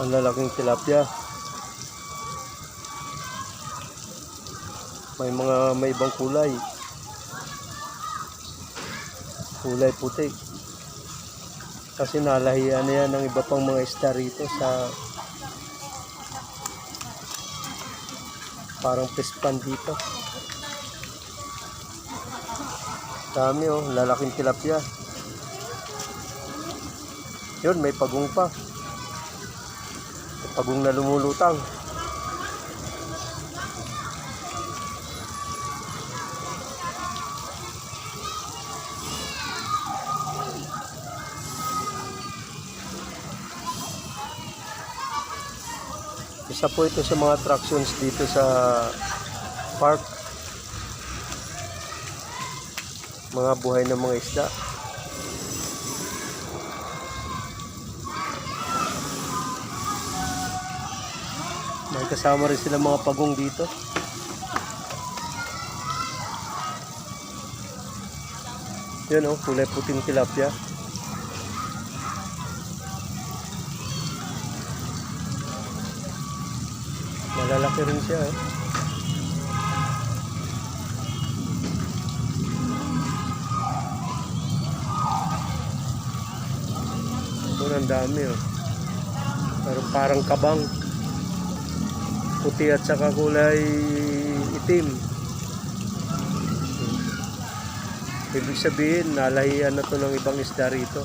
Ang lalaking tilapia. May ibang kulay. Kulay puti. Kasi nalahian na yan ng iba pang mga isda rito sa parang pispan dito. Dami oh, lalaking tilapia. Yun, may pagong pa. May pagong na lumulutang. Isa po ito sa mga attractions dito sa park. Mga buhay ng mga isda. May kasama rin sila mga pagong dito. Yan oh, kulay puting tilapia. Malalaki rin siya oh. Ito ang dami oh. Pero parang kabang. Puti at saka kulay itim. Ibig sabihin, nalahian na to ng ibang isda rito.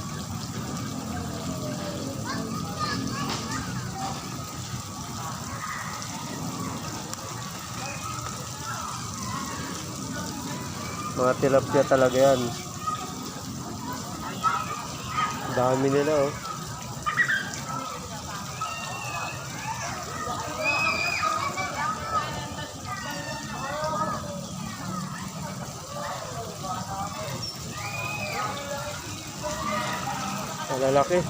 Mga tilapia talaga yan. Dami nila oh. Malalaki.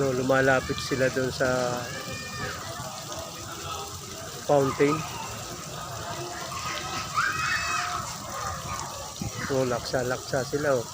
Lumalapit sila doon sa fountain. So, laksa-laksa sila oh.